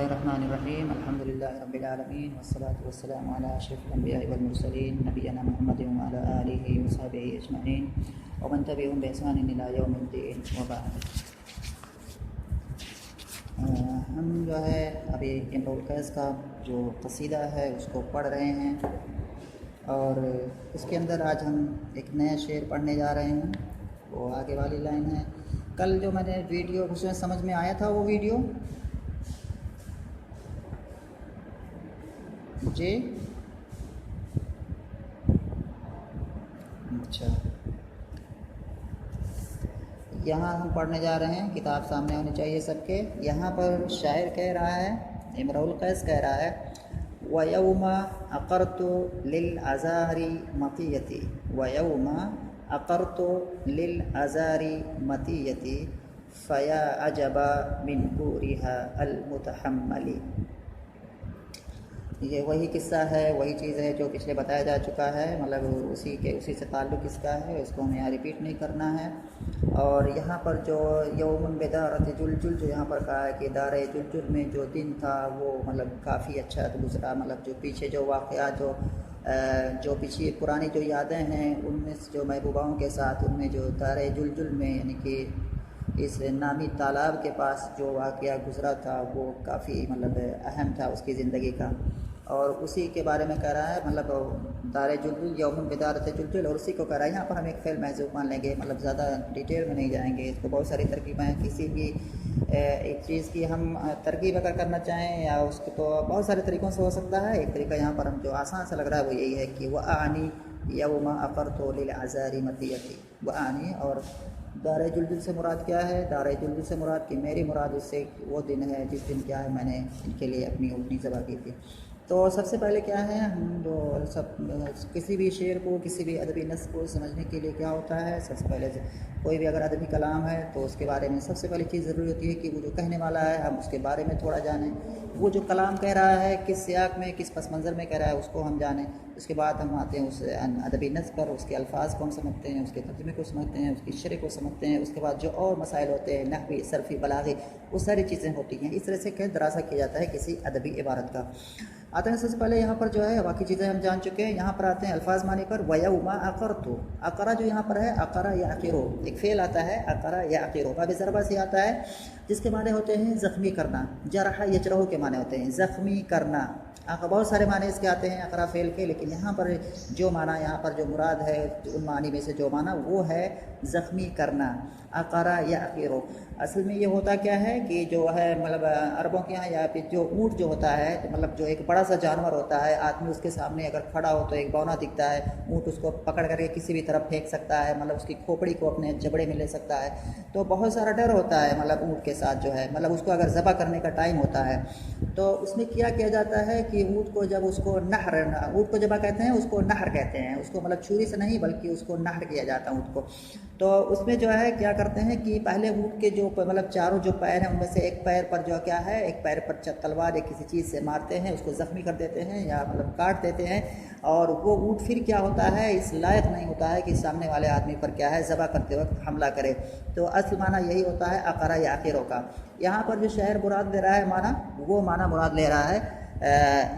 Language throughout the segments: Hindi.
बिस्मिल्लाहिर्रहमानिर्रहीम अल्हम्दुलिल्लाहि रब्बिल आलमीन वस्सलातु वस्सलामु अला अशरफिल अंबिया'i वल मुरसलीन नबियना मुहम्मदिन व अला आलिहि व सहबिहि अजमईन व मन तबिअहुम बि इहसानिन इला यौमिद्दीन व बाद। हम जो है अभी इम्रुल कैस का जो कसीदा है उसको पढ़ रहे हैं और उसके अंदर आज हम एक नया शेर पढ़ने जा रहे हैं। वो आगे वाली लाइन है। कल जो मैंने वीडियो उसमें समझ में आया था वो वीडियो जी अच्छा, यहाँ हम पढ़ने जा रहे हैं। किताब सामने होनी चाहिए सबके। यहाँ पर शायर कह रहा है, इमरुल कैस कह रहा है, वयौमा अक़रतु लिल अज़ारी मतियती, वयौमा अक़रतु लिल अज़ारी मतियती फ़या अजबा मिन बूरिहा अल मुतहम्मली। ये वही किस्सा है, वही चीज़ है जो पिछले बताया जा चुका है, मतलब उसी से ताल्लुक़ इसका है, इसको हमें यहाँ रिपीट नहीं करना है। और यहाँ पर जो यौमुन बिदारत जुलजुल जो यहाँ पर कहा है कि दारे जुलजुल में जो दिन था वो मतलब काफ़ी अच्छा गुजरा। मतलब जो पीछे जो वाक़यात जो पीछे पुरानी जो यादें हैं उनमें जो महबूबाओं के साथ उनमें जो दारे जुलजुल में यानी कि इस नामी तालाब के पास जो वाक़या गुजरा था वो काफ़ी मतलब अहम था उसकी ज़िंदगी का। और उसी के बारे में कह रहा है, मतलब दारे जुलजुल यौमुन बिदारत जुलजुल, और उसी को कह रहा है। यहाँ पर हम एक फ़ेल महज़ूफ़ मान लेंगे, मतलब ज़्यादा डिटेल में नहीं जाएंगे। इसको बहुत सारी तरकीबें हैं। किसी भी एक चीज़ की हम तरकीब अगर करना चाहें या उसको तो बहुत सारे तरीक़ों से हो सकता है। एक तरीका यहाँ पर हम जो आसान सा लग रहा है वो यही है कि वह आनी यौमा अक़रतु लिल अज़ारी मतियती, वह आनी। और दारे जुलजुल से मुराद क्या है? दारे जुलजुल से मुराद कि मेरी मुराद उससे वो दिन है जिस दिन क्या है मैंने इनके लिए अपनी ऊँटनी ज़बह की थी। तो सबसे पहले क्या है, हम जो सब किसी भी शेर को किसी भी अदबी नस्ल को समझने के लिए क्या होता है, सबसे पहले कोई भी अगर अदबी कलाम है तो उसके बारे में सबसे पहली चीज़ ज़रूरी होती है कि वो जो कहने वाला है हम उसके बारे में थोड़ा जानें। वो जो कलाम कह रहा है किस सियाक में किस पस मंज़र में कह रहा है उसको हम जानें। उसके बाद हम आते हैं उस अदबी नस्ल पर, उसके अल्फाज़ को हम समझते हैं, उसके तर्जुमे को समझते हैं, उसकी शरह को समझते हैं। उसके बाद जो और मसाइल होते हैं नहवी सरफ़ी बलाग़ी वो सारी चीज़ें होती हैं। इस तरह से क्या दरासा किया जाता है किसी अदबी इबारत का। आते हैं सबसे पहले यहाँ पर जो है बाकी चीज़ें हम जान चुके हैं। यहाँ पर आते हैं अल्फाज माने पर। वयौमा अक़रतु, अक़रा जो यहाँ पर है अक़रा यअक़िरु, एक फ़ेल आता है अक़रा यअक़िरु, बाब ज़रबा से आता है जिसके माने होते हैं ज़ख्मी करना। जरह यजरहु के माने होते हैं ज़ख्मी करना। बहुत सारे माने इसके आते हैं अक़रा फ़ेल के, लेकिन यहाँ पर जो माना यहाँ पर जो मुराद है उन मानी में से जो माना वो है ज़ख्मी करना। अक़रा यअक़िरु असल में ये होता क्या है कि जो है मतलब अरबों के यहाँ या फिर जो ऊँट जो होता है तो मतलब जो एक बड़ा सा जानवर होता है, आदमी उसके सामने अगर खड़ा हो तो एक बौना दिखता है, ऊँट उसको पकड़ करके किसी भी तरफ फेंक सकता है, मतलब उसकी खोपड़ी को अपने जबड़े में ले सकता है। तो बहुत सारा डर होता है मतलब ऊँट के साथ जो है, मतलब उसको अगर ज़बह करने का टाइम होता है तो उसमें क्या किया जाता है कि ऊँट को जब उसको नहर, ऊँट को ज़बह कहते हैं, उसको नहर कहते हैं, उसको मतलब छुरी से नहीं बल्कि उसको नहर किया जाता है ऊँट को। तो उसमें जो है क्या करते हैं कि पहले ऊँट के जो मतलब चारों जो पैर हैं उनमें से एक पैर पर जो क्या है, एक पैर पर तलवार या किसी चीज़ से मारते हैं, उसको ज़ख्मी कर देते हैं या मतलब काट देते हैं। और वो ऊँट फिर क्या होता है, इस लायक नहीं होता है कि सामने वाले आदमी पर क्या है ज़बह करते वक्त हमला करे। तो असल माना यही होता है अक़रा यअक़िरु का। यहाँ पर जो शायर मुराद ले रहा है माना, वो माना मुराद ले रहा है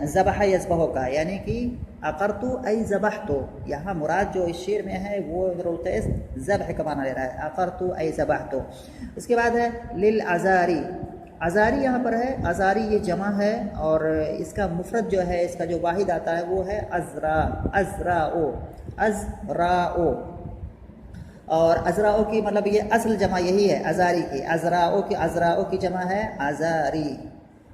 ज़बह यज़बह का, यानी कि अक़रतु ऐ ज़बहतु। यहाँ मुराद जो इस शेर में है वो इमरुल कैस ज़बह का माना ले रहा है, अक़रतु ऐ ज़बहतु। इसके बाद है लिल अज़ारी, अज़ारी यहाँ पर है, अज़ारी ये जमा है और इसका मुफ़रद जो है, इसका जो वाहिद आता है वो है अज़रा, अज़राओ, अज़राओ। और अज़राओ की मतलब ये असल जमा यही है अज़ारी की। अज़राओ की जमा है अज़ारी,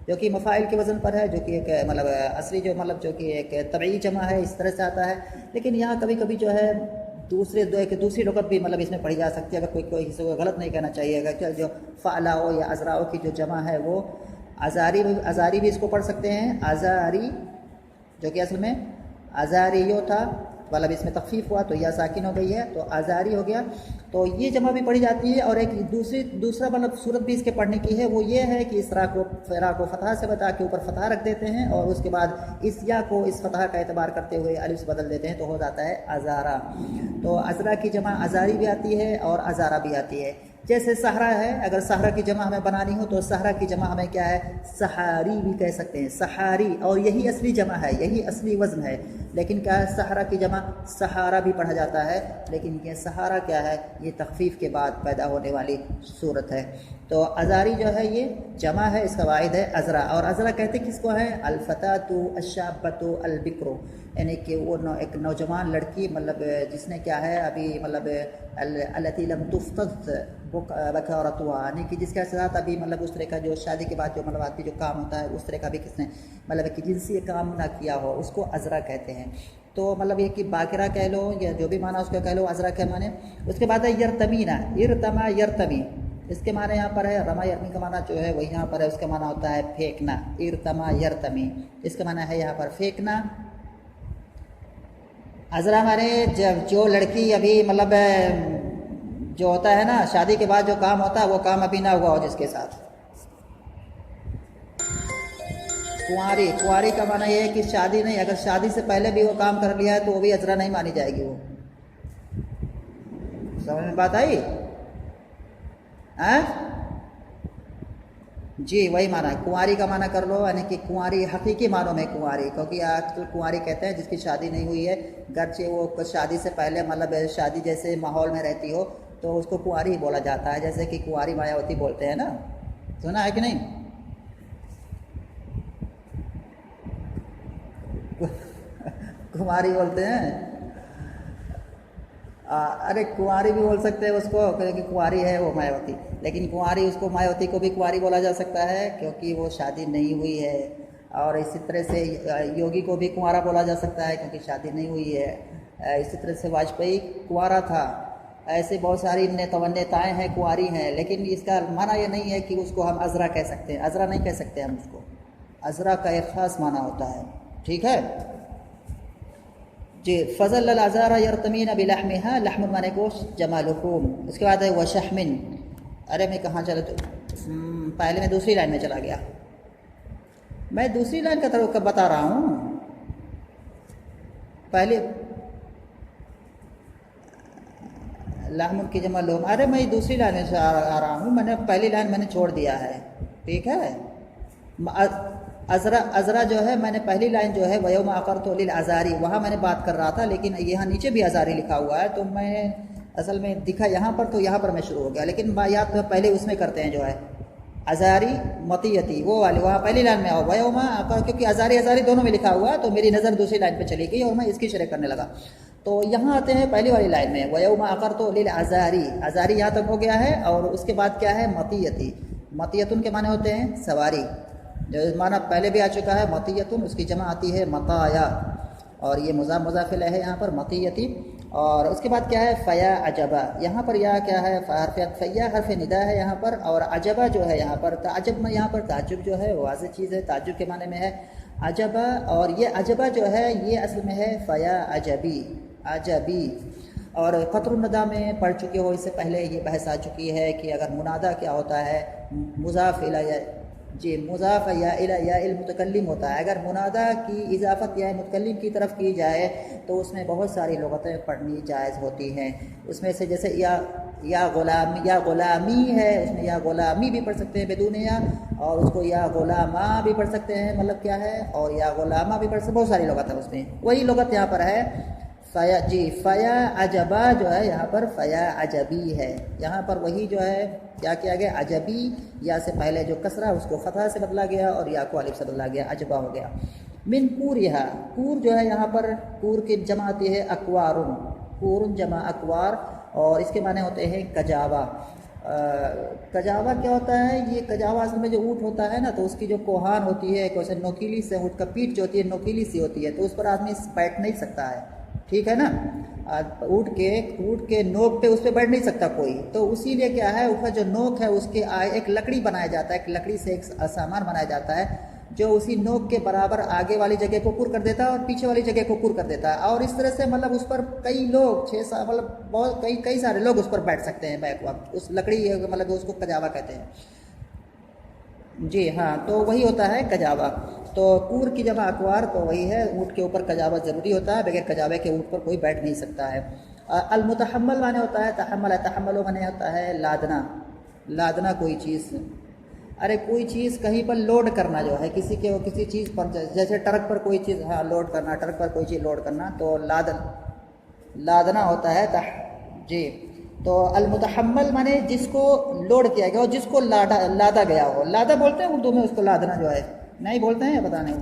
जो कि मफ़ाइल के वज़न पर है, जो कि एक मतलब असली जो मतलब जो कि एक तबई जमा है, इस तरह से आता है। लेकिन यहाँ कभी कभी जो है दूसरी लुग़त भी मतलब इसमें पढ़ी जा सकती है। अगर कोई किसी को गलत नहीं कहना चाहिए, अगर जो फ़अलाओ या अज़राओ की जो जमा है वो अज़ारी भी इसको पढ़ सकते हैं। अज़ारी जो कि असल में अज़ारियो था, मतलब इसमें तख़फ़ीफ़ हुआ तो यह साकिन हो गई है तो अज़ारी हो गया। तो ये जमा भी पढ़ी जाती है। और एक दूसरा मतलब सूरत भी इसके पढ़ने की है, वो ये है कि इस रा को फ़तह से बता के ऊपर फ़तह रख देते हैं और उसके बाद इस या को इस फ़तह का एतबार करते हुए अलिफ से बदल देते हैं तो हो जाता है अज़ारा। तो अज़रा की जमा अज़ारी भी आती है और अज़ारा भी आती है। जैसे सहरा है, अगर सहरा की जमा हमें बनानी हो तो सहरा की जमा हमें क्या है, सहारी भी कह सकते हैं, सहारी। और यही असली जमा है, यही असली वज़न है। लेकिन क्या है, सहरा की जमा सहारा भी पढ़ा जाता है, लेकिन ये सहारा क्या है, ये तखफीफ के बाद पैदा होने वाली सूरत है। तो अज़ारी जो है ये जमा है, इसका वाहिद है अज़रा। और अज़रा कहते किसको है, अलफ़तातु अश्शाबतु अलबिक्रो, यानी कि वो एक नौजवान लड़की, मतलब जिसने क्या है अभी, मतलब अल्लती लम तुफ्तद बकारतुहा, यानी कि जिसके साथ अभी मतलब उस तरह का जो शादी के बाद जो मतलब आदमी जो काम होता है उस तरह का भी किसने मतलब कि जिनसी काम ना किया हो, उसको अज़रा कहते हैं। तो मतलब ये कि बाकिरा कह लो या जो भी माना उसको कह लो, अज़रा क्या माने। उसके बाद है यरतमीना, इरतमा यरतमी, इसके माने यहाँ पर है रमा यरमी का माना जो है वही यहाँ पर है, उसका माना होता है फेंकना, इरतमा यरतमी, इसका माना है यहाँ पर फेंकना। अज़रा माने जब जो लड़की अभी मतलब जो होता है ना शादी के बाद जो काम होता है वो काम अभी ना हुआ हो जिसके साथ। कुंवारी, कुंवारी का माना ये है कि शादी नहीं, अगर शादी से पहले भी वो काम कर लिया है तो वो भी अज़रा नहीं मानी जाएगी। वो समझ में बात आई? जी वही माना है, कुंवारी का माना कर लो, यानी कि कुंवारी हकीकी मानों में कुंवारी, क्योंकि आजकल कुंवारी कहते हैं जिसकी शादी नहीं हुई है, गर्चे वो शादी से पहले मतलब शादी जैसे माहौल में रहती हो तो उसको कुंवारी ही बोला जाता है। जैसे कि कुंवारी मायावती बोलते हैं ना, सुना है कि नहीं? कुंवारी बोलते हैं। अरे कुंवारी भी बोल सकते हैं उसको, क्योंकि कुंवारी है वो मायावती, लेकिन कुंवारी उसको मायावती को भी कुंवारी बोला जा सकता है क्योंकि वो शादी नहीं हुई है। और इसी तरह से योगी को भी कुंवारा बोला जा सकता है क्योंकि शादी नहीं हुई है। इसी तरह से वाजपेयी कुंवारा था। ऐसे बहुत सारी नेताएँ हैं कुंवारी हैं, लेकिन इसका माना ये नहीं है कि उसको हम अज़रा कह सकते हैं, अज़रा नहीं कह सकते हम उसको, अज़रा का एक ख़ास माना होता है। ठीक है जी। फ़ज़ल अज़ारा यरतमीन बिलहमिहा, लहमुन माने गोश्त, जमा लुहूम। उसके बाद है वशहमिन। अरे मैं कहाँ चला, तो पहले मैं दूसरी लाइन में चला गया, मैं दूसरी लाइन का तरफ बता रहा हूँ पहले। लहमुन की जमा लुहूम, अरे मैं दूसरी लाइन में से आ रहा हूँ, मैंने पहली लाइन मैंने छोड़ दिया है। ठीक है, अज़रा जो है मैंने पहली लाइन जो है वयौम अक़रतु लिल अज़ारी, वहाँ मैंने बात कर रहा था, लेकिन यहाँ नीचे भी अज़ारी लिखा हुआ है तो मैं असल में दिखा यहाँ पर, तो यहाँ पर मैं शुरू हो गया, लेकिन याद तो पहले उसमें करते हैं जो है अज़ारी मतियती, वो वाले वहाँ पहली लाइन में आओ वयौम अक़र, क्योंकि अज़ारी अज़ारी दोनों में लिखा हुआ है तो मेरी नज़र दूसरी लाइन पर चली गई और मैं इसकी शरह करने लगा। तो यहाँ आते हैं पहली वाली लाइन में वयौम अक़रतु लिल अज़ारी, अज़ारी यहाँ तक हो गया है। और उसके बाद क्या है, मतियती, मतियतुन के माने होते हैं सवारी, जो माना पहले भी आ चुका है मतियतुन, उसकी जमा आती है मताया, और ये मुज़ाफ़िल है यहाँ पर मतियती। और उसके बाद क्या है, फ़या अजबा, यहाँ पर यह क्या है, फ़या हर्फ निदा है यहाँ पर, और अजबा जो है यहाँ पर ताजुब में, यहाँ पर ताजुब जो है वाज़ेह चीज़ है, ताजुब के माने में है अजबा। और ये अजबा जो है ये असल में है फ़या अजबी, अजबी। और क़त्रुन्नदा में पढ़ चुके हो, इससे पहले ये बहस आ चुकी है कि अगर मुनादा क्या होता है, मुज़ाफ़ इला जी, मुज़ाफ़ या इला या इल मुतकल्लिम होता है। अगर मुनादा की इजाफ़त या मुतकल्लिम की तरफ की जाए तो उसमें बहुत सारी लुग़तें पढ़नी जायज़ होती हैं। उसमें से जैसे या ग़ुलामी है, उसमें या ग़ुलामी भी पढ़ सकते हैं बिदून या, और उसको या ग़ुलामा भी पढ़ सकते हैं, मतलब क्या है, और या ग़ुलामा भी पढ़ सकते, बहुत सारी लुग़त है उसमें। वही लुग़त यहाँ पर है फ़या जी, फ़या अजबा जो है यहाँ पर फ़या अजबी है, यहाँ पर वही जो है क्या किया गया, अजबी या से पहले जो कसरा उसको फ़तह से बदला गया और या को अलिफ से बदला गया, अजबा हो गया। मिन कूर, यहाँ कूर जो है यहाँ पर कूर की जमा आती है अकवारुन, कूरुन जमा अकवार, और इसके माने होते हैं कजावा। कजावा क्या होता है, ये कजावा असल में जो ऊँट होता है ना, तो उसकी जो कोहान होती है, वैसे नोकीली से ऊँट का पीठ जो होती है नोकीली सी होती है, तो उस पर आदमी बैठ नहीं सकता है, ठीक है ना। ऊँट के नोक पे उस पर बैठ नहीं सकता कोई, तो उसीलिए क्या है, ऊपर जो नोक है उसके एक लकड़ी बनाया जाता है, एक लकड़ी से एक सामान बनाया जाता है जो उसी नोक के बराबर आगे वाली जगह को पुर कर देता है और पीछे वाली जगह को पुर कर देता है। और इस तरह से मतलब उस पर कई लोग 6-7 मतलब बहुत कई सारे लोग उस पर बैठ सकते हैं, बैक वक्त उस लकड़ी मतलब उसको कजावा कहते हैं जी। हाँ, तो वही होता है कजावा। तो कूर की जमा अकवार, तो वही है, ऊँट के ऊपर कजावा ज़रूरी होता है, बगैर कजावे के ऊँट पर कोई बैठ नहीं सकता है। अलमुतहम्मल माने होता है तहम्मल, तहम्मल माने होता है लादना, लादना कोई चीज़, अरे कोई चीज़ कहीं पर लोड करना जो है किसी के किसी चीज़ पर, जैसे ट्रक पर कोई चीज़, हाँ लोड करना, ट्रक पर कोई चीज़ लोड करना तो लादना होता है जी। तो अलमुतहम्मल माने जिसको लोड किया गया हो, जिसको लादा गया हो, लादा बोलते हैं उर्दू में उसको, लादना जो है नहीं बोलते हैं या पता नहीं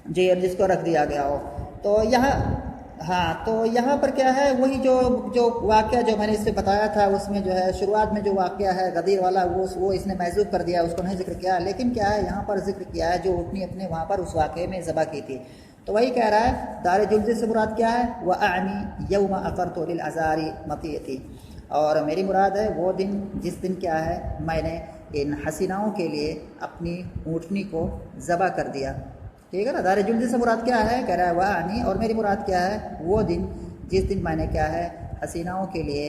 जी, जिसको रख दिया गया हो। तो यहाँ हाँ, तो यहाँ पर क्या है, वही जो जो वाक़या जो मैंने इससे बताया था उसमें जो है शुरुआत में जो वाक़या है गदीर वाला, वो इसने महज़ूब कर दिया, उसको नहीं जिक्र किया। लेकिन क्या है यहाँ पर जिक्र किया है जो ऊँटनी अपने वहाँ पर उस वाक़े में ज़बह की थी। तो वही कह रहा है दार जुल्ज़ से मुराद क्या है, व आनी यौम अक़रतु लिल अज़ारी मतीयती, और मेरी मुराद है वो दिन जिस दिन क्या है मैंने इन हसीनाओं के लिए अपनी ऊँटनी को ज़बह कर दिया। ठीक है ना, दार जुल्ज़ से मुराद क्या है, कह रहा है वह आनी, और मेरी मुराद क्या है, वो दिन जिस दिन मैंने क्या है हसीनाओं के लिए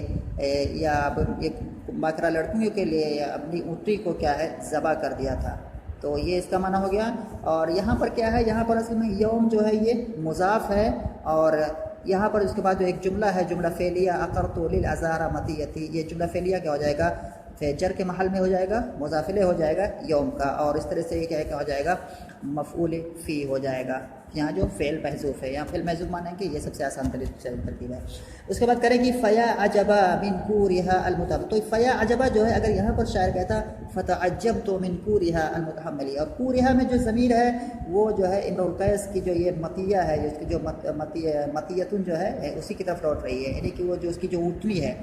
या एक बकरा लड़कियों के लिए या अपनी ऊँटनी को क्या है ज़बह कर दिया था। तो ये इसका माना हो गया। और यहाँ पर क्या है, यहाँ पर असल में यौम जो है ये मुज़ाफ़ है, और यहाँ पर उसके बाद जो एक जुमला है, जुमला फ़ेलिया अक़रतु लिल अज़ारा मतीयती, ये जुमला फ़ेलिया क्या हो जाएगा, फ़ेजर के महल में हो जाएगा, मुज़ाफ़िले हो जाएगा यौम का, और इस तरह से ये क्या हो जाएगा, मफ़ऊल फ़ी हो जाएगा। यहाँ जो फ़ेल महज़ूफ़ है, यहाँ फ़ेल महज़ूफ़ मानेंगे, ये सबसे आसान तरतीब है। उसके बाद करेंगी फ़या अजबा मिन कूरिहा अलमुतहम्मल। तो फ़या अजबा जो है, अगर यहाँ पर शायर कहता फ़तअज्जब तो मिन कूरिहा अलमुतहम्मली, और कूरिहा में जो ज़मीर है वो जो है इम्रुल कैस की जो ये मतिया है, जिसकी जो मतियतुन जो है उसी की तरफ लौट रही है, यानी कि वो जो उसकी जो ऊँटनी है,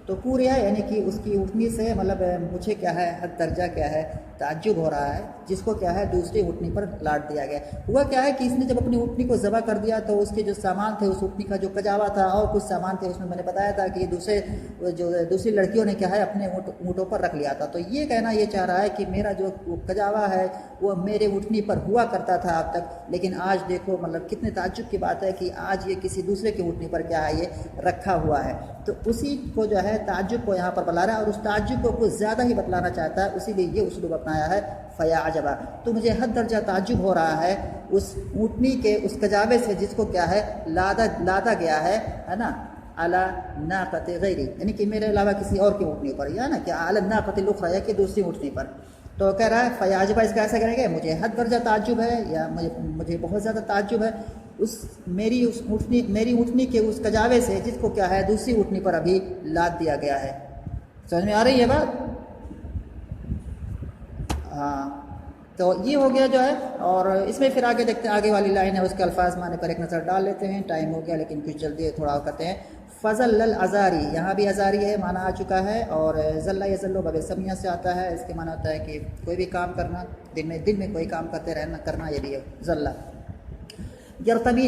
तो कूरिहा यानी कि उसकी ऊँटनी से मतलब मुझे क्या है, हद दर्जा क्या है, ताज्जुब हो रहा है, जिसको क्या है दूसरी ऊँटनी पर लाद दिया गया। हुआ क्या है कि इसने जब अपनी ऊँटनी को ज़बह कर दिया तो उसके जो सामान थे, उस ऊँटनी का जो कजावा था और कुछ सामान थे, उसमें मैंने बताया था कि दूसरी लड़कियों ने क्या है अपने ऊँटों पर रख लिया था। तो ये कहना ये चाह रहा है कि मेरा जो कजावा है वो मेरे ऊँटनी पर हुआ करता था अब तक, लेकिन आज देखो मतलब कितने ताज्जुब की बात है कि आज ये किसी दूसरे की ऊँटनी पर क्या है ये रखा हुआ है। तो उसी को जो है ताज्जुब को यहाँ पर बता रहा है, और उस ताज्जुब को कुछ ज़्यादा ही बतलाना चाहता है, इसीलिए ये उसलूब अपनाया है फ़या अजबा। तो मुझे हद दर्जा ताज्जुब हो रहा है उस ऊँटनी के उस कजावे से जिसको क्या है लादा गया है ना, अला नाक़त गैरी, यानी कि मेरे अलावा किसी और की ऊँटनी पर, या ना क्या अला नाक़तिल उख़रा, या कि दूसरी ऊँटनी पर। तो कह रहा है फ़या अजबा, इसका ऐसा करेंगे, मुझे हद दर्जा ताज्जुब है, या मुझे बहुत ज़्यादा ताज्जुब है मेरी ऊँटनी के उस कजावे से जिसको क्या है दूसरी ऊँटनी पर अभी लाद दिया गया है। समझ में आ रही है बात? हाँ, तो ये हो गया जो है। और इसमें फिर आगे देखते हैं, आगे वाली लाइन है उसके अल्फाज माने पर एक नज़र डाल लेते हैं। टाइम हो गया लेकिन कुछ जल्दी थोड़ा करते हैं। फ़ज़ल लल अज़ारी, यहाँ भी अज़ारी है माना आ चुका है, और ज़ल्ला यज़ल्लो बबे समिया से आता है। इसके माना होता है कि कोई भी काम करना, दिन में कोई काम करते रहना करना, ये भी है ज़ल्ला। यरतमी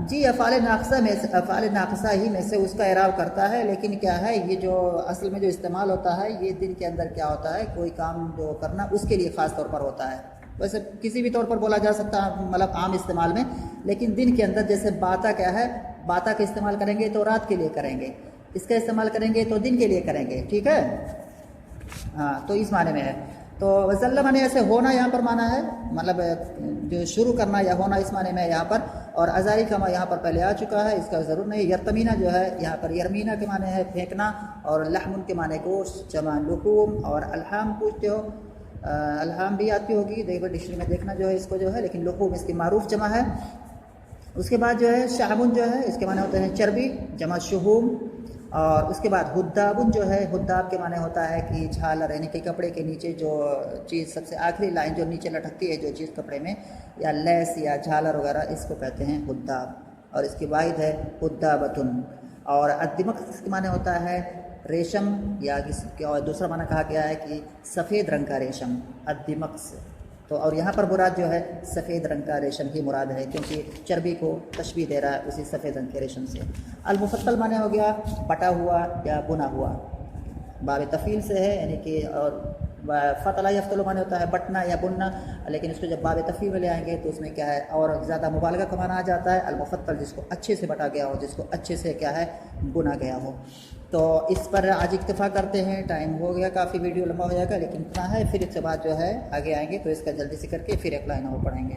जी अफ़ाल नाक़सा ही में से उसका इराब करता है, लेकिन क्या है ये जो असल में जो इस्तेमाल होता है ये दिन के अंदर क्या होता है, कोई काम जो करना उसके लिए ख़ास तौर पर होता है। वैसे किसी भी तौर पर बोला जा सकता है, मतलब आम इस्तेमाल में, लेकिन दिन के अंदर जैसे बाता क्या है, बाता का इस्तेमाल करेंगे तो रात के लिए करेंगे, इसका इस्तेमाल करेंगे तो दिन के लिए करेंगे। ठीक है, हाँ, तो इस माने में है। तो ज़ल्ला माने ऐसे होना यहाँ पर माना है, मतलब जो शुरू करना या होना, इस माने में यहाँ पर। और अज़ारी का यहाँ पर पहले आ चुका है, इसका ज़रूर नहीं। यरतमीना जो है यहाँ पर यरमीना के माने है फेंकना, और लहमुन के माने गोश्त, जमा लुहूम, और अल्हाम पूछते हो, अल्हाम भी आती होगी, देखो डिक्शनरी में देखना जो है इसको जो है, लेकिन लुहूम इसकी मारूफ जमा है। उसके बाद जो है शाहबुन जो है इसके माने होते हैं चर्बी, जमा शुहूम। और उसके बाद हुद्दाबुन जो है, हुद्दाब के माने होता है कि झालर, यानी कि कपड़े के नीचे जो चीज़ सबसे आखिरी लाइन जो नीचे लटकती है जो चीज़ कपड़े में, या लेस या झालर वगैरह, इसको कहते हैं हुद्दाब। और इसकी वाहिद है हुद्दाबतुन। और अद्दिमक के माने होता है रेशम, या किसी और दूसरा माना कहा गया है कि सफ़ेद रंग का रेशम, अद्दिमक से। तो और यहाँ पर मुराद जो है सफ़ेद रंग का रेशम ही मुराद है, क्योंकि चर्बी को तशबीह दे रहा है उसी सफ़ेद रंग के रेशम से। अल-मुफ़त्तल माने हो गया बटा हुआ या बुना हुआ, बाब तफ़ील से है, यानी कि। और फ़तला यफ़्तलु माने होता है बटना या बुनना, लेकिन इसको जब बाब तफ़ील में ले आएंगे तो उसमें क्या है और ज़्यादा मुबालगा का माना आ जाता है। अल-मुफ़त्तल जिसको अच्छे से बटा गया हो, जिसको अच्छे से क्या है बुना गया हो। तो इस पर आज इक्तफ़ा करते हैं, टाइम हो गया काफ़ी, वीडियो लंबा हो जाएगा, लेकिन इतना है। फिर इसके बाद जो है आगे आएंगे तो इसका जल्दी से करके फिर एक लाइन और पढ़ेंगे।